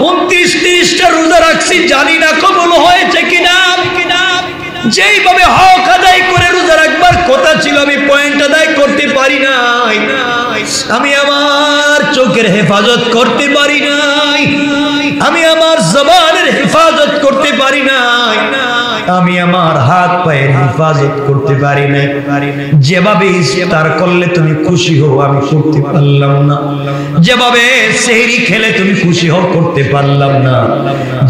29-30টা রোজা রাখছি, জানি না কবুল হয়েছে কিনা। যেইভাবে হক আদায় করে রোজা রাখবার কথা ছিল আমি পয়েন্ট আদায় করতে পারি নাই। আমি আমার চোখের হেফাজত করতে পারি নাই, আমি আমার জবানের হেফাজত করতে পারি নাই, আমি আমার হাত পায়ের হেফাজত করতে পারি নাই। যেভাবে ইফতার করলে তুমি খুশি হও আমি করতে পারলাম না, যেভাবে সেহরি খেলে তুমি খুশি হও করতে পারলাম না,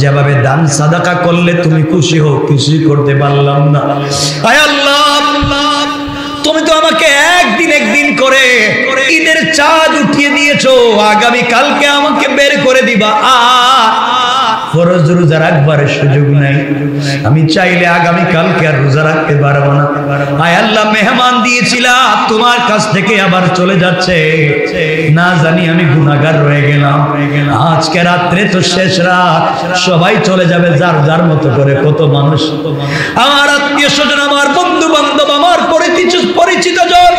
যেভাবে দান সাদাকা করলে তুমি খুশি হও খুশি করতে পারলাম না। আয় আল্লাহ, তুমি তো আমাকে একদিন করে ঈদের চাঁদ উঠিয়ে দিয়েছো, আগামী কালকে আমাকে বের করে দিবা। ফরজ রোজা রাখবার সুযোগ নাই, আমি চাইলে আগামী কালকে আর রোজা রাখতে পারবো না। আয় আল্লাহ, মেহমান দিয়েছিলাম তোমার কাছ থেকে আবার চলে যাচ্ছে, না জানি আমি গুনাহগার রয়ে গেলাম। আজকে রাত্রে তো শেষ রাত, সবাই চলে যাবে যার যার মতো করে। কত মানুষ, আমার আত্মীয় স্বজন, আমার বন্ধু বান্ধব, আমার পরিচিত জন,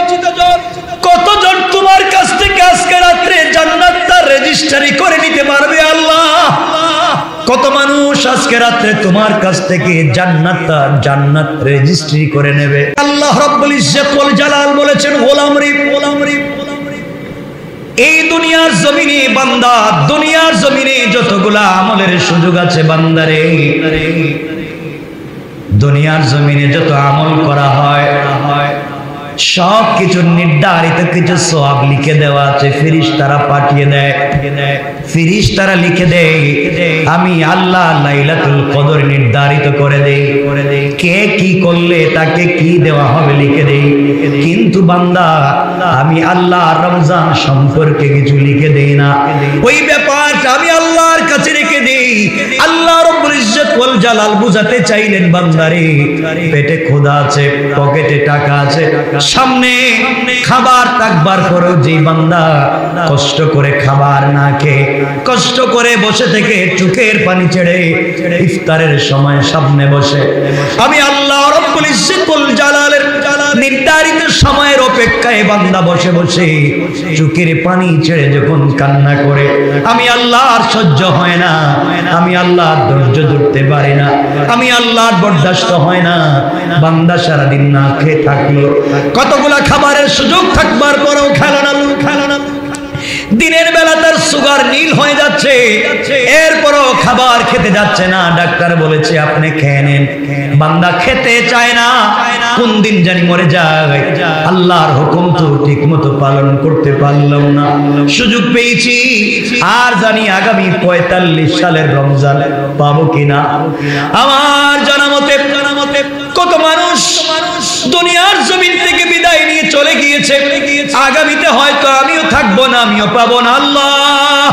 কতজন তোমার কাছ থেকে আজকে রাত্রে জান্নাতটা রেজিস্ট্রি করে নিতে পারবে আল্লাহ। কত মানুষ আজকে রাত্রে তোমার কাছ থেকে জান্নাত রেজিস্ট্রি করে নেবে। আল্লাহ রাব্বুল ইজ্জত ওয়াল জালাল বলেছেন, গোলাম রে, এই দুনিয়ার জমিনে বান্দা, দুনিয়ার জমিনে যতগুলা আমলের সুযোগ আছে বান্দারে, দুনিয়ার জমিনে যত আমল করা হয় সব কিছু নির্ধারিত কিছু সওয়াব লিখে দেওয়া আছে, ফেরেশতারা পাঠিয়ে দেয়, ফেরেশতারা লিখে দেয়। আমি আল্লাহ লাইলাতুল কদর নির্ধারিত করে দেই, কে কি করলে তাকে কি দেওয়া হবে লিখে দেই। কিন্তু বান্দা, আমি আল্লাহ রমজান সম্পর্কে কিছু লিখে দেই না, ওই ব্যাপারটা আমি আল্লাহর কাছে রেখে দেই। আল্লাহ রাব্বুল ইজ্জত ওয়াল জালাল বুঝাতে চাইলেন, বান্দারে পেটে ক্ষুধা আছে, পকেটে টাকা আছে, সামনে খাবার থাকবার পরেও যে বান্দা কষ্ট করে খাবার না খেয়ে কষ্ট করে বসে থেকে চোখের পানি ছেড়ে ইফতারের সময় সামনে বসে আমি আল্লাহ রাব্বুল ইজ্জত ওয়াল জালালের নির্ধারিত সময়ের অপেক্ষায় বান্দা বসে বসে চোখের পানি ছেড়ে যখন কান্না করে, আমি আল্লাহর সহ্য হয় না, আমি আল্লাহর ধৈর্য ধরতে পারি না, আমি আল্লাহর বরদাস্ত হয় না। বান্দা সারাদিন না খেয়ে থাকলো, কতগুলা খাবারের সুযোগ থাকবার পরেও খেলো না, দিনের বেলা তার সুগার নীল হয়ে যাচ্ছে, এরপরও খাবার খেতে যাচ্ছে না। ডাক্তার বলেছে আপনি খেয়ে নেন, বান্দা খেতে চায় না, কোন দিন জানি মরে যায়। আল্লাহর হুকুম তো ঠিক মতো পালন করতে পারলাম না, সুযোগ পেয়েছি আর জানি আগামী 45 সালের রমজান পাবো কিনা। আমার জানামতে কত মানুষ দুনিয়ার জমিন থেকে বিদায় নিয়ে চলে গিয়েছে, আগামীতে হয়তো আমিও থাকবো না, আমিও পাবো না। আল্লাহ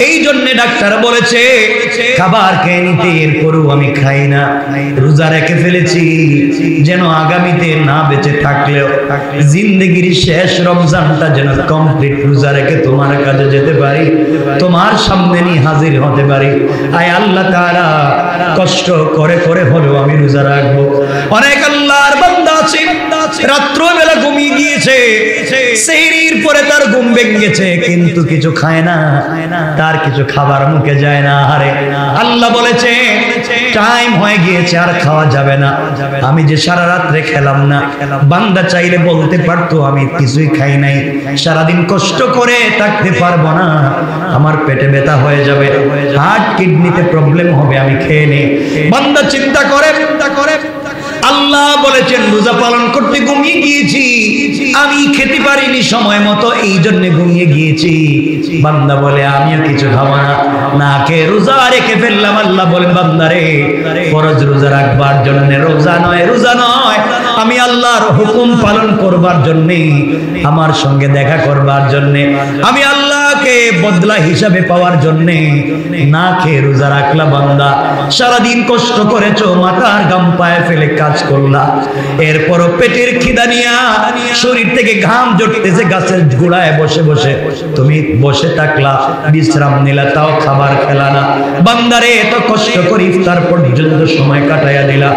এই জন্য ডাক্তার বলেছে খাবার খেয়ে নিতে, এরপরও আমি খাই না, রোজা রেখে ফেলেছি যেন আগামীতে না বেঁচে থাকলেও জিন্দেগির শেষ রমজানটা যেন কমপ্লিট রোজা রেখে তোমার কাছে যেতে পারি, তোমার সামনে নিয়ে হাজির হতে পারি। আয় আল্লাহ তাআলা, কষ্ট করে করে হলেও আমি রোজা রাখবো। অনেক আল্লাহর বান্দা আছে রাত্রবেলা ঘুমিয়ে গিয়েছে, সেহরির পরে তার ঘুম ভেঙে গেছে, কিন্তু কিছু খায় না, তার কিছু খাবার মুখে যায় না। আরে আল্লাহ বলেছে টাইম হয়ে গিয়েছে, আর খাওয়া যাবে না। আমি যে সারা রাত্রে খেলাম না, বান্দা চাইলে বলতে পারতো আমি কিছুই খাই নাই, সারাদিন কষ্ট করে থাকতে পারবো না, আমার পেটে ব্যথা হয়ে যাবে, হার্ট কিডনিতে প্রবলেম হবে, আমি খেয়ে নেই। বান্দা চিন্তা করে আল্লাহ বলেছেন রোজা পালন করতে ঘুমিয়ে গিয়েছি, আমি খেতে পারিনি সময় মতো, এই জন্য ঘুমিয়ে গিয়েছি। বান্দা বলে আমিও কিছু খাবো না, না খেয়ে রোজা রেখে ফেললাম। আল্লাহ বলেন বান্দারে ফরজ রোজা রাখবার জন্য রোজা নয়, আমি আল্লাহর হুকুম পালন করবার জন্য, আমার সঙ্গে দেখা করবার জন্য, আমি আল্লাহকে বদলা হিসাবে পাওয়ার জন্য না খেয়ে রোজা রাখলা। বান্দা সারাদিন কষ্ট করেছো, মাথার ঘাম পায়ে ফেলে কাজ করলা, এরপরও পেটের খিদা নিয়া শরীর থেকে ঘাম জড়তেছে, গাছের গোড়ায় বসে বসে তুমি বসে থাকলা, বিশ্রাম নিলা, তাও খাবার খেলা না। বান্দারে এত কষ্ট করে ইফতার পর্যন্ত সময় কাটাইয়া দিলা।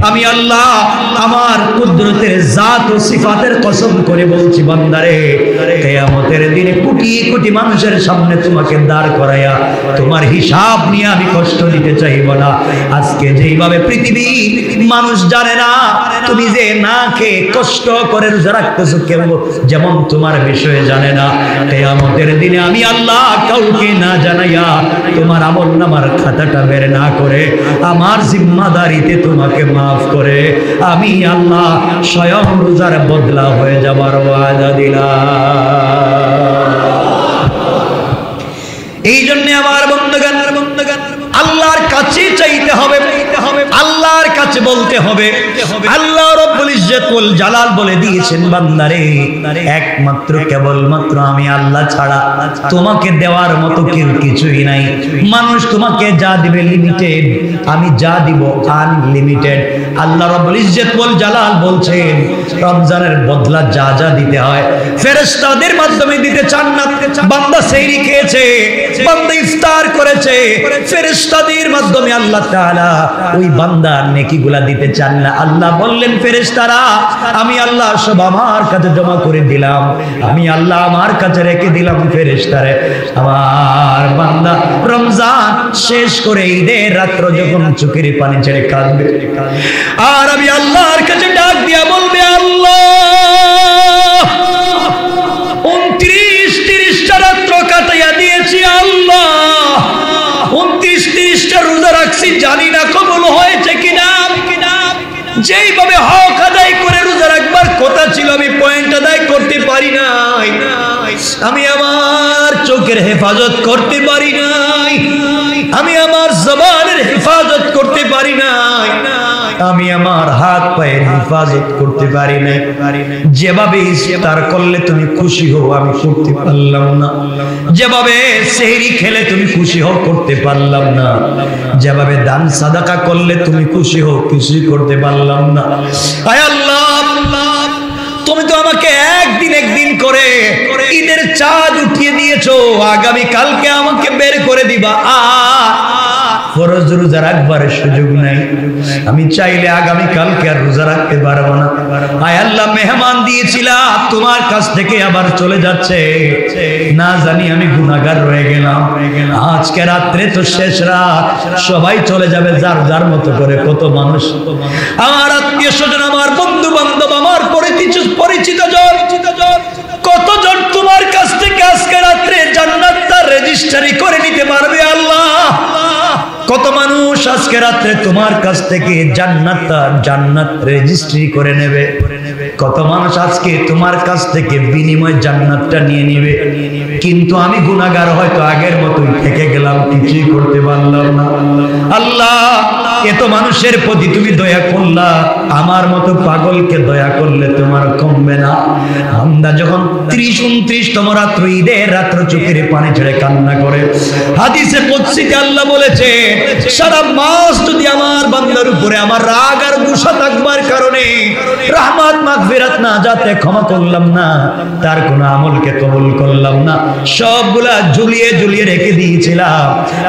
আমি আল্লাহ আমার কুদরতের জাত ও সিফাতের কসম করে বলছি বান্দারে, কিয়ামতের দিনে কোটি কোটি মানুষের সামনে তোমাকে দাঁড় করাইয়া তোমার হিসাব নিয়ে আমি কষ্ট দিতে চাইব না। আজকে যেইভাবে পৃথিবী মানুষ জানে না তুমি যে না খেয়ে কষ্ট করে রোজা রাখতেছো, কেউ যেমন তোমার বিষয়ে জানে না, কিয়ামতের দিনে আমি আল্লাহ কাউকে না জানাইয়া তোমার আমলনামার খাতাটা বের না করে আমার জিম্মাদারিতে তোমাকে মাফ করে আমি আল্লাহ স্বয়ং রোজার বদলা হয়ে যাবার ওয়াদা দিলাম। এই জন্য আমার বন্ধুগণ আল্লাহর কাছে চাইতে হবে, আল্লাহর কাছে বলতে হবে। আল্লাহ রাব্বুল ইজ্জত ওয়াল জালাল বলে দিয়েছেন, বান্দারে একমাত্র কেবলমাত্র আমি আল্লাহ ছাড়া তোমাকে দেওয়ার মতো কেউ কিছুই নাই। মানুষ তোমাকে যা দিবে লিমিটেড, আমি যা দিব আনলিমিটেড। আল্লাহ রাব্বুল ইজ্জত ওয়াল জালাল বলছেন রমজানের বদলা যা যা দিতে হয় ফেরেশতাদের মাধ্যমে দিতে চান না। বান্দা সেহরি খেয়েছে, বান্দা ইফতার করেছে, ফেরেশতাদের মাধ্যমে আল্লাহ তাআলা ওই বান্দার নেকিগুলা দিতে চান না। আল্লাহ বললেন ফেরেশতারা আমি আল্লাহ সব আমার কাছে জমা করে দিলাম, আমি আল্লাহ আমার কাছে রেখে দিলাম ফেরেশতারে। আমার বান্দা রমজান শেষ করে ঈদের রাত্র যখন চোখের পানি ছেড়ে কাঁদবে আর আমি আল্লাহর কাছে ডাক দিয়া বলবে আল্লাহ 29-30টা রাত্র কাটাইয়া দিয়েছি, আল্লাহ 29-30টা রোজা রাখছি, জানি না কবুল হয়েছে কিনা। যেইভাবে হক আদায় করে রোজা রাখবার কথা ছিল আমি পয়েন্ট আদায় করতে পারি নাই, আমি আমার চোখের হেফাজত করতে পারি নাই, আমি আমার জবানের হেফাজত করতে পারি নাই, আমি আমার হাত পায়ের হেফাজত করতে পারি নাই। যেভাবে ইফতার করলে তুমি খুশি হও আমি করতে পারলাম না, যেভাবে সেহরি খেলে তুমি খুশি হও করতে পারলাম না, যেভাবে দান সাদাকা করলে তুমি খুশি হও খুশি করতে পারলাম না। আয় আল্লাহ তুমি তো আমাকে একদিন করে ঈদের চাঁদ উঠিয়ে দিয়েছো, আগামী কালকে আমাকে বের করে দিবা, ফরজ রোজা রাখবার সুযোগ নাই। আমি চাইলে আগামী কালকে আর রোজা রাখতে পারবো না। আয় আল্লাহ মেহমান দিয়েছিলাম তোমার কাছ থেকে আবার চলে যাচ্ছে, না জানি আমি গুনাহগার রয়ে গেলাম। আজকে রাত্রে তো শেষ রাত, সবাই চলে যাবে যার যার মতো করে। কত মানুষ আমার আত্মীয় স্বজন, আমার বন্ধু বান্ধব, আমার পরিচিত জন কতজন তোমার কাছ থেকে আজকে রাত্রে জান্নাতটা রেজিস্ট্রি করে নিতে পারবে আল্লাহ। কত মানুষ আজকে রাত্রে তোমার কাছ থেকে জান্নাত রেজিস্ট্রি করে নেবে, কত মানুষ আজকে তোমার কাছ থেকে বিনিময় জান্নাতটা নিয়ে নেবে। কিন্তু আমি গুনাহগার হয়তো আগের মতোই থেকে গেলাম, কিছুই করতে পারলাম না। আল্লাহ এত মানুষের প্রতি তুমি দয়া করলা, আমার মতো পাগলকে দয়া করলে তোমার কমবে না। বান্দা যখন 30-29তম রাত্র ঈদের রাত্র চোখের পানি ছেড়ে কান্না করে, হাদিসে কুদসিতে আল্লাহ বলেছে সারা মাস যদি আমার বান্দার উপরে আমার রাগ আর গুসা থাকবার কারণে রহমত মাগফিরাত না যাতে ক্ষমা করলাম না, তার কোন আমলকে কবুল করলাম না, সবগুলা ঝুলিয়ে ঝুলিয়ে রেখে দিয়েছিলাম।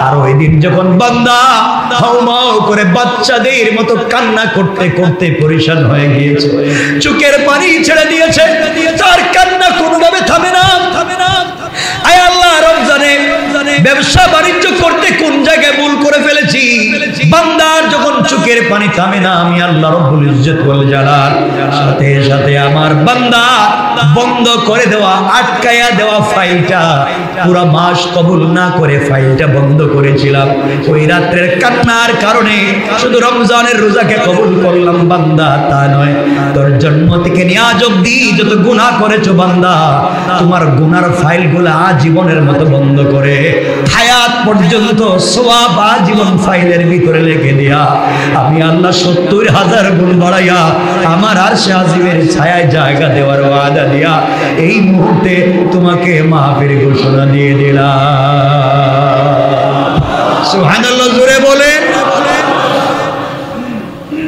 আর ওই দিন যখন বান্দা হাউমাউ করে বাচ্চাদের মতো কান্না করতে করতে পরিশান হয়ে গিয়েছে, চোখের পানি ছেড়ে দিয়েছে, তার কান্না কোনোভাবে থামে না। আয় আল্লাহ রমজানে ব্যবসা বাণিজ্য করতে কোন জায়গায় ভুল করে ফেলেছি, বান্দার যখন চোখের পানি থামে না, আমি আল্লাহ রব্বুল ইজ্জত ওয়াল জালাল সাথে সাথে আমার বান্দা বন্ধ করে দেওয়া আটকায়া দেওয়া ফাইলটা পুরো মাস কবুল না করে ফাইলটা বন্ধ করেছিলাম। ওই রাত্রের কান্নার কারণে শুধু রমজানের রোজাকে কবুল করলাম বান্দা, তা নয়, তোর জন্ম থেকে নিয়ে আজ অবধি যত গুনাহ করেছো বান্দা, তোমার গুনার ফাইলগুলো আজীবনের মতো বন্ধ করে হায়াত পর্যন্ত সওয়াব আজীবন ফাইলের ভিতরে লিখে দিয়া আমি আল্লাহ 70,000 গুণ বাড়াইয়া আমার আরশে আজিমের ছায়ায় জায়গা দেওয়ার ওয়াদা দিয়া এই মুহূর্তে তোমাকে মাহফিল ঘোষণা দিয়ে দিলাম। সুবহানাল্লাহ, জোরে বলেন।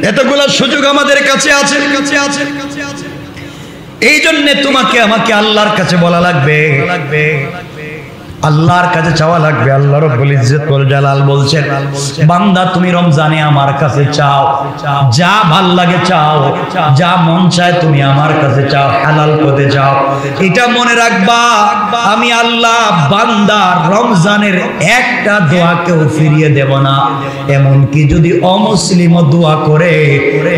এতগুলো সুযোগ আমাদের কাছে আছে। এই জন্য তোমাকে আমাকে আল্লাহর কাছে বলা লাগবে আল্লাহর কাছে চাওয়া লাগবে। আল্লাহ রাব্বুল ইজ্জত ওয়াল জালাল বলছেন, বান্দা তুমি রমজানে আমার কাছে চাও, যা ভাল লাগে চাও, যা মন চায় তুমি আমার কাছে চাও, হালাল পথে চাও। এটা মনে রাখবা, আমি আল্লাহ বান্দার রমজানের একটা দোয়াকেও ফিরিয়ে দেব না। এমনকি যদি অমুসলিমও দোয়া করে,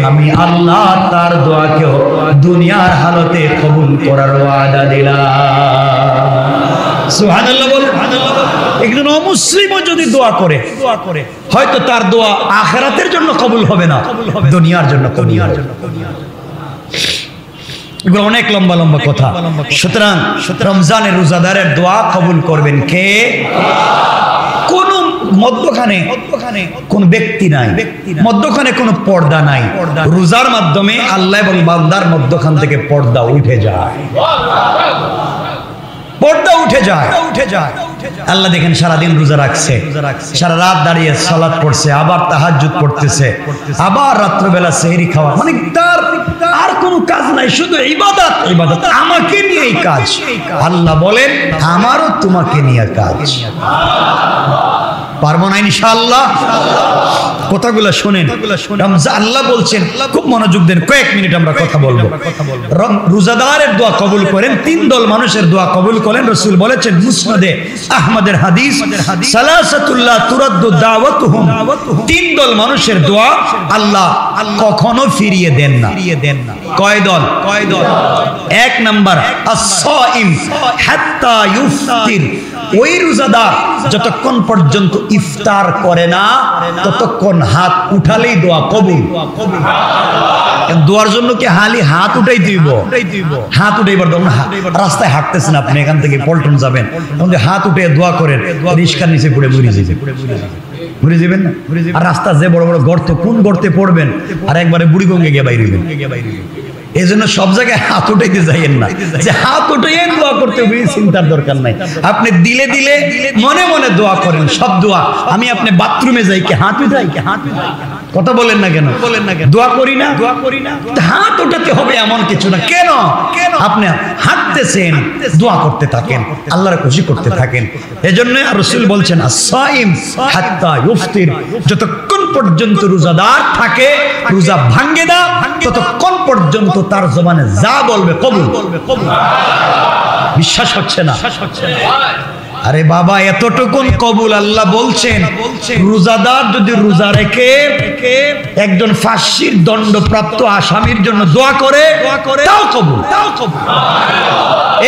আমি আল্লাহ তার দোয়াকেও দুনিয়ার হালতে কবুল করার ওয়াদা দিলাম। সুবহানাল্লাহ বল। একজন অমুসলিমও যদি দোয়া করে, হয়তো তার দোয়া আখিরাতের জন্য কবুল হবে না, দুনিয়ার জন্য কবুল হবে। এগুলো অনেক লম্বা লম্বা কথা। সুতরাং রমজানের রোজাদারের দোয়া কবুল করবেন কে? কোন মধ্যখানে কোন ব্যক্তি নাই, মধ্যখানে কোন পর্দা নাই। রোজার মাধ্যমে আল্লাহ এবং বান্দার মধ্যখান থেকে পর্দা উঠে যায়, পর্দা উঠে যায়। আল্লাহ দেখেন সারাদিন রোজা রাখছে, সারা রাত দাঁড়িয়ে সালাত পড়ছে, আবার তাহাজ্জুদ পড়তেছে, আবার রাত্রবেলা সেহরি খাওয়া, মানে তার আর কোনো কাজ নাই, শুধু ইবাদত ইবাদত। আমাকে নিয়েই কাজ। আল্লাহ বলেন আমারও তোমাকে নিয়ে কাজ। পারবো না ইনশাআল্লাহ। কথাগুলো শুনেন। আল্লাহ বলছেন, খুব মনোযোগ দেন, কয়েক মিনিট আমরা কথা বলবো। রোজাদারের দোয়া কবুল করেন, তিন দল মানুষের দোয়া কবুল করেন। রাসূল বলেছেন মুসনাদে আহমদের হাদিস, সালাসাতুল্লাহ তুরাদ্দু দাওয়াতুহুম, তিন দল মানুষের দোয়া আল্লাহ কখনো ফিরিয়ে দেন না। কয় দল? এক নাম্বার আস-সাইম হাত্তা ইফতির, ওই রোজাদার যতক্ষণ পর্যন্ত ইফতার করে না ততক্ষণ হাত উঠালেই দোয়া কবুল। দোয়ার জন্য কি হালি হাত উঠাই দিব? হাত উঠাইবার দরকার না। রাস্তায় হাঁটতেছেন আপনি, এখান থেকে পল্টন যাবেন, হাত উঠে দোয়া করেন, রিস্কার নিচে পড়ে মরে যাবেন না। আর রাস্তা যে বড় বড় গর্ত, কোন গর্তে পড়বেন আর একবারে বুড়িগঙ্গে গিয়ে বাইরে হইবেন। এই জন্য সব জায়গায় হাত উঠাইতে যাইয়েন না, যে হাত উঠাইয়ে দোয়া করতে হবে চিন্তার দরকার নাই। আপনি দিলে দিলে মনে মনে দোয়া করেন, সব দোয়া। আমি আপনি বাথরুমে যাই কি হাত উঠাই, কথা বলেন না কেন? দোয়া করি না, হাত উঠাতে হবে এমন কিছু না। কেন? আপনি হাঁটতেছেন, দোয়া করতে থাকেন, আল্লাহর খুশি করতে থাকেন। এজন্য রাসূল বলছেন আস-সাইম হাত্তা ইফতির, যতক্ষণ পর্যন্ত রোজাদার থাকে, রোজা ভাঙে না, ততক্ষণ পর্যন্ত তার জবানে যা বলবে কবুল। বিশ্বাস হচ্ছে না? আরে বাবা, এতটুকুন কবুল। আল্লাহ বলছেন রোজাদার যদি রোজা রেখে একজন ফাঁসির দণ্ডপ্রাপ্ত আসামির জন্য দোয়া করে, তাও কবুল।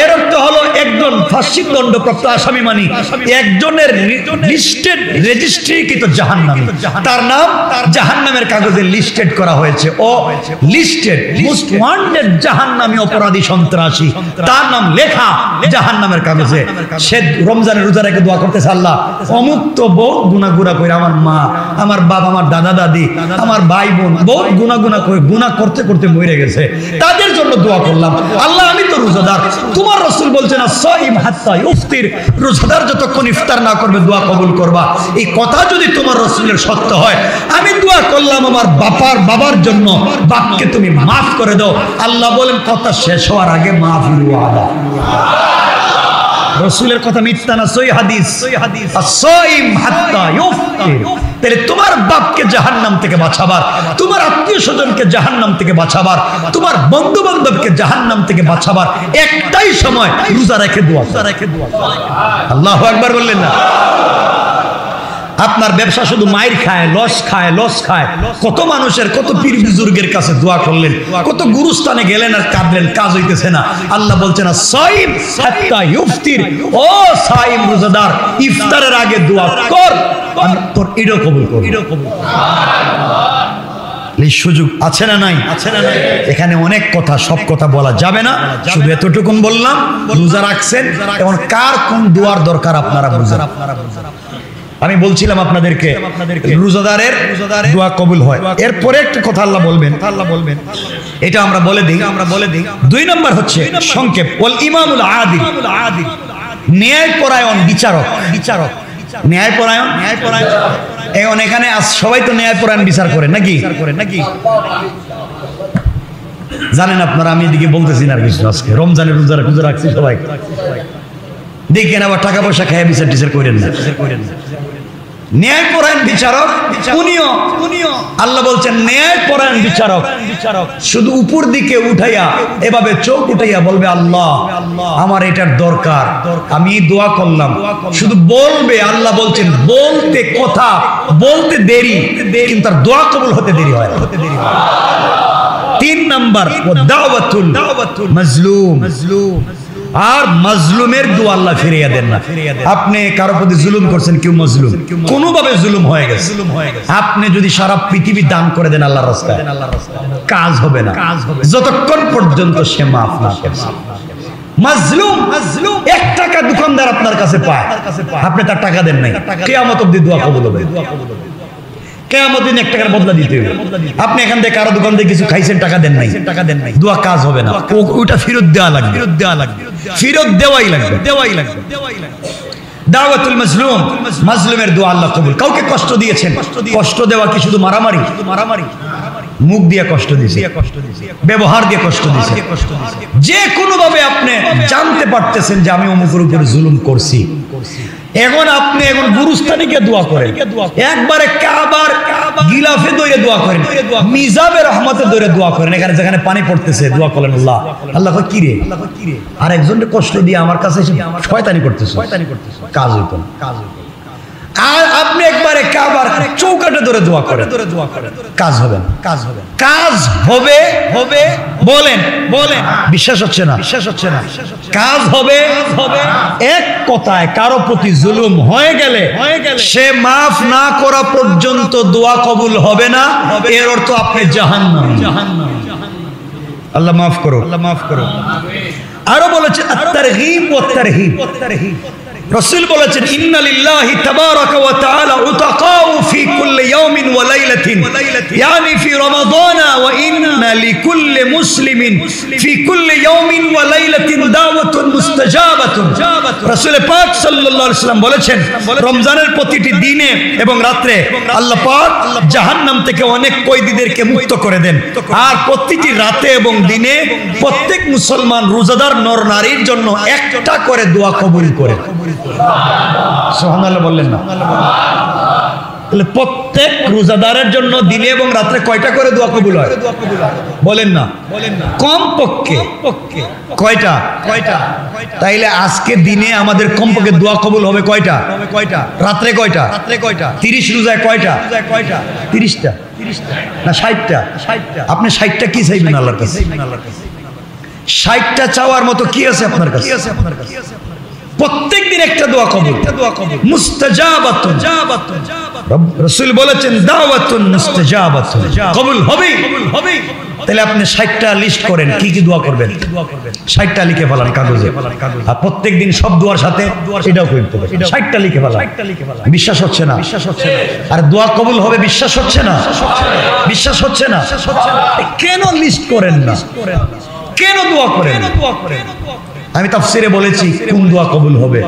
এর অর্থ হলো একজন ফাঁসির দণ্ডপ্রাপ্ত আসামি মানে একজনের লিস্টেড রেজিস্ট্রিকৃত জাহান্নামী, তার নাম জাহান্নামের কাগজে লিস্টেড করা হয়েছে। ও লিস্টেড মোস্ট ওয়ান্টেড জাহান্নামী অপরাধী সন্ত্রাসী, তার নাম লেখা জাহান্নামের কাগজে। সে রমজানের রোজা রেখে দোয়া করতেছে, আল্লাহ অমুক তো বহুত গুনাহগুনা করে, আমার মা, আমার বাপ, আমার দাদা দাদি, আমার ভাই বোন বহুত গুনাহগুনা করে, গুনাহ করতে করতে মরে গেছে, তাদের জন্য দোয়া করলাম। আল্লাহ আমি তো রোজাদার, তোমার রাসূল বলছেন আস-সাইম হাত্তা ইফতির, রোজাদার যতক্ষণ ইফতার না করবে দোয়া কবুল করবা। এই কথা যদি তোমার রাসূলের সত্য হয়, আমি দোয়া করলাম আমার বাবার জন্য, বাপকে তুমি মাফ করে দাও। আল্লাহ বলেন কথা শেষ হওয়ার আগে মাফির ওয়াদা। রাসূলের কথা মিথ্যা না, সহিহ হাদিস। আস-সাইম হাত্তা ইফতির, তাহলে তোমার বাপকে জাহান্নাম থেকে বাঁচাবার, তোমার আত্মীয় স্বজনকে জাহান্নাম থেকে বাঁচাবার, তোমার বন্ধু বান্ধবকে জাহান্নাম থেকে বাঁচাবার একটাই সময়, রোজা রেখে দোয়া। আল্লাহু আকবার বললেন না? আপনার ব্যবসা শুধু মাইর খায়, লস খায়। কত মানুষের, কত পীর বুজুর্গের কাছে দোয়া করলেন, কত গুরুস্থানে গেলেন আর কাঁদলেন, কাজ হইতেছে না। আল্লাহ বলছেন সাইম হাত্তা ইফতির, ও সাইম রোজাদার, ইফতারের আগে দোয়া কর, আমি তোর ইডো কবুল করব। এই সুযোগ আছে না নাই? এখানে অনেক কথা, সব কথা বলা যাবে না, শুধু এতটুকুন বললাম। রোজা রাখছেন, এখন কার কোন দোয়ার দরকার আপনারা বুঝেন। আমি বলছিলাম আপনাদেরকে রোজাদারের দোয়া কবুল হয়। এরপরে একটা কথা আল্লাহ বলবেন, এটা আমরা বলে দিই। 2 নম্বর হচ্ছে সংক্ষেপ, ওয়াল ইমামুল আদিল, ন্যায়পরায়ণ বিচারক। ন্যায়পরায়ণ এখন এখানে সবাই তো ন্যায়পরায়ণ বিচার করেন নাকি? জানেন আপনারা, আমি এদিকে বলতেছি না কিছু। আজকে রমজানের রোজা রাখছি সবাই, দেখেন আবার টাকা পয়সা খাইয়া বিচার টিচার করেন না। ন্যায়পরায়ণ বিচারক উনিও আল্লাহ বলছেন ন্যায়পরায়ণ বিচারক শুধু উপর দিকে উঠাইয়া এভাবে চোখ উঠাইয়া বলবে আল্লাহ আমার এটার দরকার, আমি দোয়া করলাম, শুধু বলবে। আল্লাহ বলছেন বলতে কথা বলতে দেরি, কিন্তু তার দোয়া কবুল হতে দেরি হয়। 3 নাম্বার দাওয়াতুল মাজলুম, আর মাজলুমের দোয়া আল্লাহ ফিরিয়ে দেন না। আপনি কারো প্রতি জুলুম করছেন, কেউ মাজলুম কোনোভাবে জুলুম হয়ে গেছে, আপনি যদি সারা পৃথিবী দান করে দেন আল্লাহর রাস্তায়, কাজ হবে না যতক্ষণ পর্যন্ত সে মাফ না করছে। মাজলুম 1 টাকা দোকানদার আপনার কাছে পায়, আপনি তার টাকা দেন নাই, কিয়ামত অবধি দোয়া কবুল হবে। কিয়ামত দিন 1 টাকার বদলা দিতে হবে। আপনি এখান থেকে কারো দোকান থেকে কিছু খাইছেন, টাকা দেন নাই, দোয়া কাজ হবে না, ওটা ফেরত দেওয়া লাগবে, ফেরত দেওয়াই লাগবে। দাওয়াতুল মাজলুম, মাজলুমের দোয়া আল্লাহ কবুল। কাউকে কষ্ট দিয়েছেন, কষ্ট দেওয়া কি শুধু মারামারি? মুখ দিয়ে কষ্ট দিয়েছে, ব্যবহার দিয়ে কষ্ট দিয়েছে, যে কোনো ভাবে আপনি জানতে পারতেছেন যে আমি অমুকের উপরে জুলুম করছি, এখন আপনি গুরুস্থানীকে দোয়া করেন, একবারে কাবার গিলাফে দইরে দোয়া করেন, মিজাবে রহমতে দইরে দোয়া করেন, এখানে যেখানে পানি পড়তেছে দোয়া করেন আল্লাহ। আল্লাহ কয় কি রে, আর একজনকে কষ্ট দিয়ে আমার কাছে এসে শয়তানি করতেছে, কাজ হইতো না। আর আপনি একবারে কাবার চৌকাটে ধরে দোয়া করেন, কাজ হবে না, কাজ হবে বলেন বিশ্বাস হচ্ছে না, কাজ হবে। এক কথায় কারো প্রতি জুলুম হয়ে গেলে সে মাফ না করা পর্যন্ত দোয়া কবুল হবে না, এর অর্থ আপনি জাহান্নামী। আল্লাহ মাফ করো। আরো বলেছেন আত-তারগীব ওয়াত তারহীব, রাসূল বলেছেন ইন্না লিল্লাহি তাবারাকা ওয়া তাআলা উতাকাউ ফি কুল্লি ইয়াউমিন ওয়া লাইলাতিন, ইয়ানি ফি রমাদান, ওয়া ইন্না লিকুল্লি মুসলিমিন ফি কুল্লি ইয়াউমিন ওয়া লাইলাতিন দাওয়াতুন মুস্তাজাবাতুন। রাসূল পাক সাল্লাল্লাহু আলাইহি ওয়াসাল্লাম বলেছেন রমজানের প্রতিটি দিনে এবং রাতে আল্লাহ পাক জাহান্নাম থেকে অনেক কয়েদীদেরকে মুক্ত করে দেন, আর প্রতিটি রাতে এবং দিনে প্রত্যেক মুসলমান রোজাদার নর নারীর জন্য একটা করে দোয়া কবুল করে। সুবহানাল্লাহ বললেন না? তাহলে প্রত্যেক রোজাদারের জন্য দিনে এবং রাতে কয়টা করে দোয়া কবুল হয়? বলেন না, কমপক্ষে কয়টা? তাইলে আজকে দিনে আমাদের কমপক্ষে দোয়া কবুল হবে কয়টা? রাতে কয়টা? 30 রোজায় কয়টা? 30টা না 60টা? আপনি 60টা কি চাইবেন আল্লাহর কাছে? 60টা চাওয়ার মতো কি আছে আপনার কাছে? প্রত্যেক দিন একটা দোয়া কবুল, মুস্তাজাবাতুন। রাসূল বলেছেন দাওয়াতুন মুস্তাজাবাতুন, কবুল হবে। তাহলে আপনি 60টা লিস্ট করেন কি কি দোয়া করবেন, 60টা লিখে ফেলান কাগজে, আর প্রত্যেক দিন সব দোয়ার সাথে এটাও করতে হবে, 60টা লিখে ফেলান। বিশ্বাস হচ্ছে না? আর দোয়া কবুল হবে বিশ্বাস হচ্ছে না? কেন লিস্ট করেন না? কেন দোয়া করেন? আমি তাফসীরে বলেছি কোন দোয়া কবুল হবে,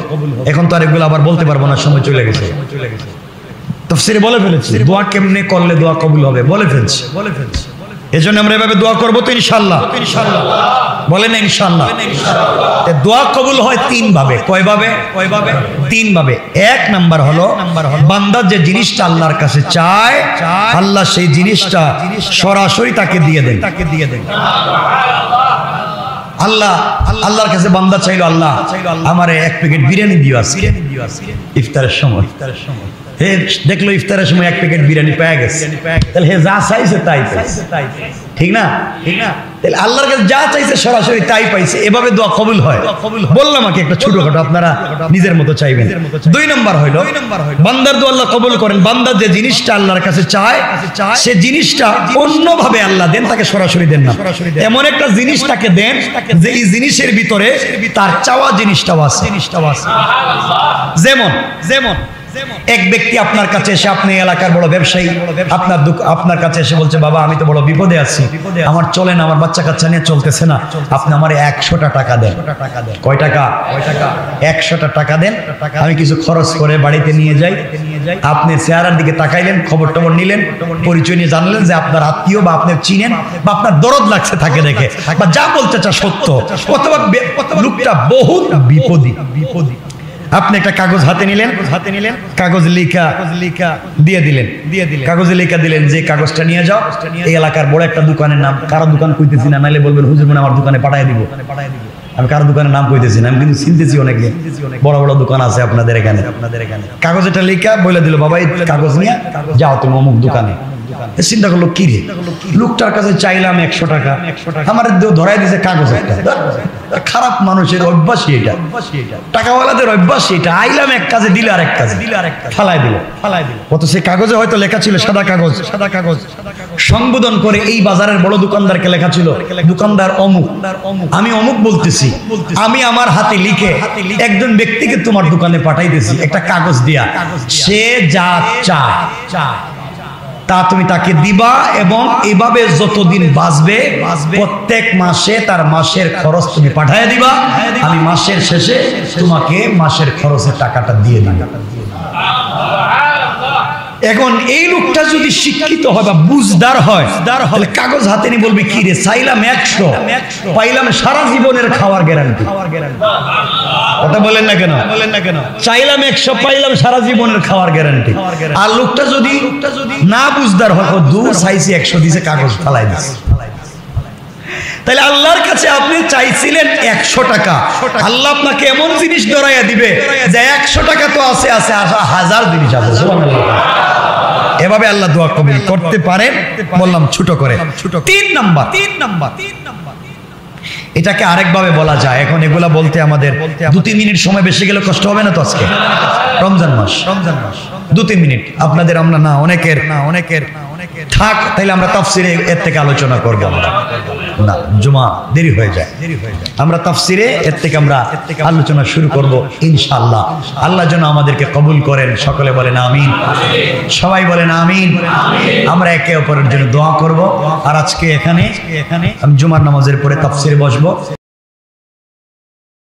এখন তো আর এগুলো আবার বলতে পারবো না, সময় চলে গেছে। তাফসীরে বলে ফেলেছি দোয়া কেমনে করলে দোয়া কবুল হবে, বলে ফেলছি। এজন্য আমরা এভাবে দোয়া করবো তো ইনশাআল্লাহ। বলেন ইনশাআল্লাহ। দোয়া কবুল হয় 3 ভাবে। কয়ভাবে? 3 ভাবে। 1 নাম্বার হলো বান্দা যে জিনিসটা আল্লাহর কাছে চায়, আল্লাহ সেই জিনিসটা সরাসরি তাকে দিয়ে দেন। আল্লাহর কাছে বান্দা চাইলো আল্লাহ আমারে 1 প্যাকেট বিরিয়ানি দিও আজকে ইফতারের সময়। হে দেখলো ইফতারের সময় 1 প্যাকেট বিরিয়ানি পেয়ে গেছে, তাহলে হে যা চাইছে তাই পাইছে, ঠিক না? তাহলে আল্লাহর কাছে যা চাইছে সরাসরি তাই পাইছে। এভাবে দোয়া কবুল হয়। বললাম আমাকে একটা ছোটখাটো, আপনারা নিজের মতো চাইবেন। 2 নাম্বার হইলো বান্দার দোয়া আল্লাহ কবুল করেন, বান্দা যে জিনিসটা আল্লাহর কাছে চায় সে জিনিসটা অন্যভাবে আল্লাহ দেন, তাকে সরাসরি দেন না। এমন একটা জিনিস তাকে দেন যে এই জিনিসের ভিতরে তার চাওয়া জিনিসটাও আছে। যেমন এক ব্যক্তি আপনার কাছে এসে, আপনি এলাকার বড় ব্যবসায়ী, আপনার কাছে এসে বলছে বাবা আমি তো বড় বিপদে আছি, আমার চলে না, আমার বাচ্চা কাচ্চা নিয়ে চলতেছে না, আপনি আমার 100টা টাকা দেন। কয় টাকা? 100টা টাকা দেন, আমি কিছু খরচ করে বাড়িতে নিয়ে যাই। আপনি চেহারার দিকে তাকাইলেন, খবর টবর নিলেন, পরিচয় নিয়ে জানলেন যে আপনার আত্মীয় বা আপনি চিনেন বা আপনার দরদ লাগছে তাকে দেখে, বা যা বলতে চা সত্য, অথবা লোকটা বহুত বিপদী, আপনি একটা কাগজ হাতে নিলেন, কাগজ লিখা দিয়ে দিলেন, কাগজে লিখা দিলেন যে কাগজটা নিয়ে যাও এই এলাকার বড় একটা দোকানের নাম, কারো দোকান কইতেছি না, নাইলে বলবেন হুজুর মানে আমার দোকানে পাঠিয়ে দিব। আমি কারো দোকানের নাম কইতেছি না, আমি কিন্তু চিনতেছি অনেকে, বড় বড় দোকান আছে আপনাদের এখানে। কাগজেটা লিখা বলে দিল, বাবা এই কাগজ নিয়ে যাও তুমি অমুক দোকানে। চিন্তা করলো কি রে, লোকটার কাছে চাইলাম 100 টাকা, আমার ধরাই দিয়েছে কাগজ একটা। খারাপ মানুষের অভ্যাসই এটা, টাকাওয়ালাদের অভ্যাসই এটা। আইলাম এক কাজে, দিলে আরেক কাজে, ফালাই দিল। কত সে কাগজে হয়তো লেখা ছিল, সাদা কাগজ সংবোধন করে এই বাজারের বড় দোকানদারকে লেখা ছিল, দোকানদার অমুক, আমি অমুক বলতেছি, আমি আমার হাতে লিখে একজন ব্যক্তিকে তোমার দোকানে পাঠাইতেছি একটা কাগজ দিয়া, সে যা চায় তা তুমি তাকে দিবা, এবং এভাবে যতদিন বাঁচবে প্রত্যেক মাসে তার মাসের খরচ তুমি পাঠিয়ে দিবা, আমি মাসের শেষে তোমাকে মাসের খরচের টাকাটা দিয়ে দিব। এখন এই লোকটা যদি শিক্ষিত হয় বা বুঝদার হয়, তাহলে কাগজ হাতে নিয়ে বলবে কি রে, চাইলাম 100 পাইলাম সারা জীবনের খাওয়ার গ্যারান্টি। কথা বলেন না কেন? চাইলাম 100 পাইলাম সারা জীবনের খাওয়ার গ্যারান্টি। আর লোকটা যদি না বুঝদার হয়, দূর চাইছি 100 দিছে, কাগজ ফালাই দিছে। তাহলে আল্লাহর কাছে আপনি চাইছিলেন 100 টাকা, আল্লাহ আপনাকে এমন জিনিস ধরাইয়া দিবে যে 100 টাকা তো আছে, 1000 জিনিস আছে। সুবহানাল্লাহ। এভাবে আল্লাহ দোয়া কবুল করতে পারেন। বললাম ছোট করে। 3 নাম্বার, এটাকে আরেকভাবে বলা যায়। এখন এগুলা বলতে আমাদের 2-3 মিনিট সময় বেশি গেলে কষ্ট হবে না তো? আজকে রমজান মাস 2-3 মিনিট আপনাদের, আমরা না অনেকের থাক, তাইলে আমরা তাফসিরে এর থেকে আলোচনা করব না, জুমা দেরি হয়ে যায়। আমরা তাফসিরে এর থেকে আমরা আলোচনা শুরু করব ইনশাআল্লাহ। আল্লাহ যেন আমাদেরকে কবুল করেন। সকলে বলেন আমিন, সবাই বলেন আমিন। আমরা একে অপরের জন্য দোয়া করব। আর আজকে এখানে আমি জুমার নামাজের পরে তাফসিরে বসবো।